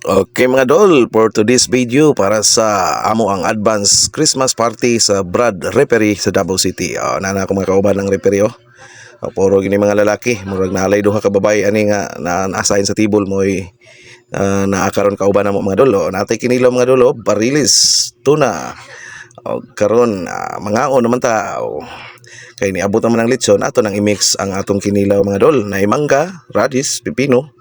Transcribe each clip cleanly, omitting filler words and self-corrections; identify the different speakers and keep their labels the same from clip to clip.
Speaker 1: Okay mga dol, for today's video para sa amo ang advance Christmas party sa Brad Referee sa Davao City. Nana ko mga kauban ng referee puro gini mga lalaki, murag naalay duha ka babae ani nga na-assign sa tibol mo naakaron kauban namo mga dol. Natay kinilo mga dol, barilis, tuna. Karon mangaon naman ta. Kay niabot naman ang litson ato nang i-mix ang atong kinilaw mga dol na mangga, radish, pipino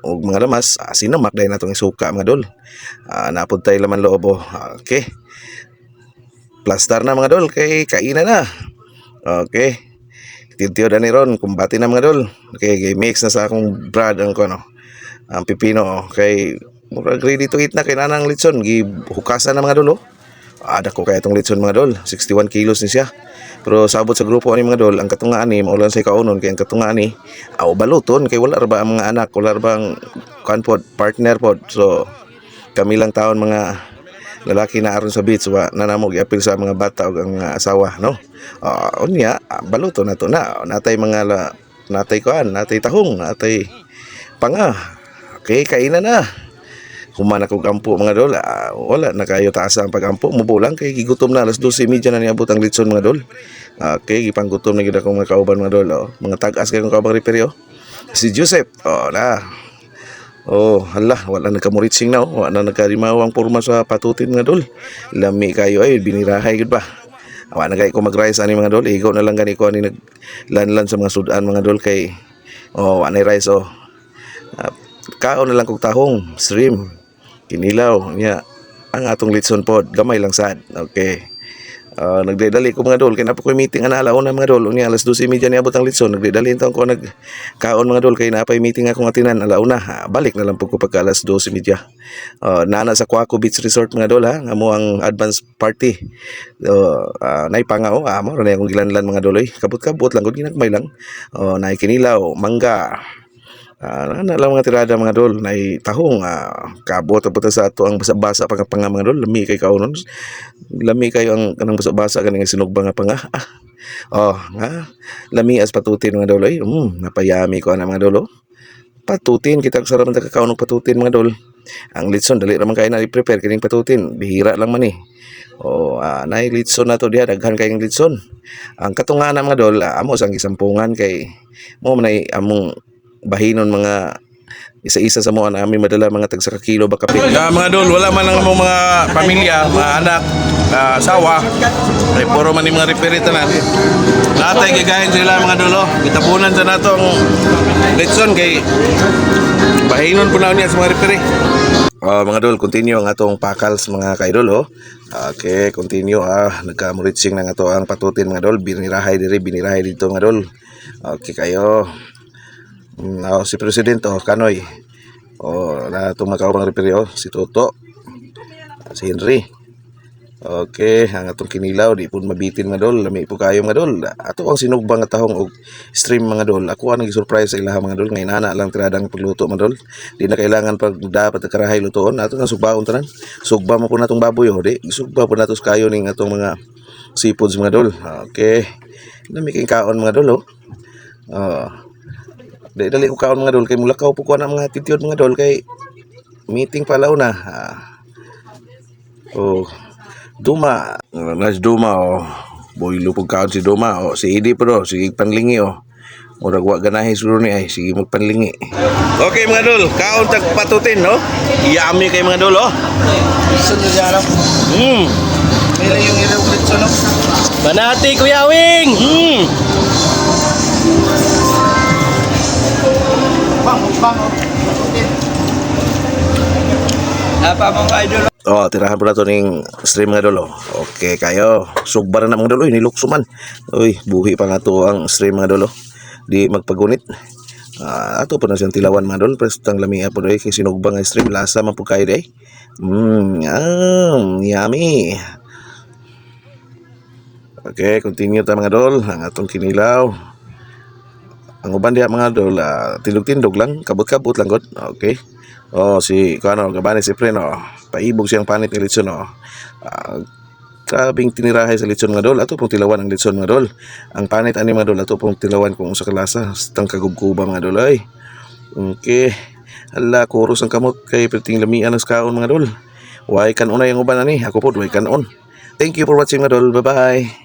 Speaker 1: o mga lamas, sinamak dahil natong isuka mga dol. Napod tayo laman loob. Okay, plaster na mga dol, kay kainan na. Okay, tintiyo na ni ron kumbati na mga dol. Okay, mix na sa akong brad ang ang pipino. Okay, murag ready to eat na kay nanang litson gihukasan na mga dol. Ada ko kaya itong litson mga dol, 61 kilos ni siya. Pero sabot sa grupo ani mga dol, ang katungaan ni maulan sa kaunon kay ang katungaan ni baluton kay wala ra ba ang mga anak, wala ra bang kanpod partner pod. So kami lang taon mga lalaki na aron sa beach wa nanamo giapil sa mga bata ug ang asawa no. Unya baluton nato na natay mga natay kuan, natay tahong, natay panga. Okay, kainan na. Human ako kampo mga dol, wala na kayo taas ang pagampo, mubulang kay gigutom na alas 12:30 na niabot ang litson mga dol. Okay, gipanggutom na gid akong mga kauban mga dol. Mga tag-as kay kong kaubang referee si Joseph. Hala, wala nagkamuritsing na wala nagkarimaw ang porma sa patutin mga dol. Lami kayo ay binirahay gud ba. Wala na kay ko mag-rice ani mga dol, igo na lang gani ko ani naglanlan sa mga sudan mga dol kay wala na rice kaon na lang kog tahong, shrimp, kinilaw niya ang atong litson pod gamay lang sad. Okay, nagdedali ko mga dol kay napo ko meeting ana alauna mga dol unya alas 12:30 niabot ang litson. Nagdedali taon ko nagkaon mga dol kay napay meeting akong atinan alauna. Balik na lang po ko pagka alas 12:30. Nana sa Quaco Beach Resort mga dol nga mo ang advance party. Naipangao mo na akong gilanlan mga dol kabot-kabot lang gud ginagmay lang. Nay kinilaw, mangga, na lang mga tirada mga dol, na tahong kabot sa ato ang basa-basa panga mga dol. Lami kay kaunon, lami kayo ang kanang basa-basa kaning sinugba nga panga. Lami as patutin mga dol napayami ko ana mga dol. Patutin kita sa raman kakaunog patutin mga dol. Ang litson dali ra man kay na i-prepare kining patutin, bihira lang man nay litson na to diha, daghan kayong litson. Ang katungan mga dol, amo sang gisampungan kay mo man ay among bahinon mga isa-isa sa mga namin madala mga tag 1 kilo ba kape. Mga dol, wala man ang mga pamilya, mga anak, asawa, ay puro man yung mga referee tanan. Natay gigahin sila mga dolo. Gitapunan sa natong litson kay bahinon po na niya sa mga referee. Mga dol, continue ang atong pakals mga kaidol. Okay, continue nagkamuritsing ng ato ang patutin mga dol. Binirahay dito mga dol. Okay kayo. Si Presidente Kanoy na itong mga kaubang referee si Toto, si Henry. Okay, ang atong kinilaw di pun mabitin mga dol, lami po kayo mga dol. Ato ang sinugbang nga tahong og stream mga dol. Ako ang nag-surprise sa ilaha mga dol, ngayon ana lang tiradang pagluto mga dol. Di na kailangan pag dapat karahay lutoon. Ato nga sugbaon tanan, sugba mo po natong baboy di sugba po natos kayo ning atong mga seafoods mga dol. Okay, lami kay kaon mga dol dali ko kaon mga dol kay mulakaw po ko na mga titiyod mga dol kay meeting palaw na. Duma nas Duma boy lupog kaon si Duma si Idi po sige panlingi murag wa ganahe siguro ni ay sige magpanlingi. Okay mga dol, kaon tag patutin yummy kay mga dol
Speaker 2: Sunod yan Mira yung ilawit Banati Kuya Wing! Bang Apa mong idol?
Speaker 1: Tirahan po na ito ning stream nga dolo. Okay kayo, sugba na mga dolo, nilukso man. Buhi pa nga ito ang stream mga dolo. Di magpagunit. Ato po na siyang tilawan mga dolo. Prestang lamia po kay sinugba nga stream. Lasa man po kayo yummy. Okay, continue ta mga dol. Ang atong kinilaw. Ang uban diha mga dol, tindog-tindog lang, kabot-kabot lang god. Okay. Si gabani si Pre paibog siyang panit ni litson Grabing tinirahay sa litson nga dol. Ato pong tilawan ang litson nga dol. Ang panit ani mga dol, ato pong tilawan kung sa kalasa tang kagubkuba mga dol ay. Okay. Hala, kuros ang kamot kay perting lamian ng kaon mga dol. Way kanon na yung uban ani, ako po way kanon. Thank you for watching mga dol. Bye-bye.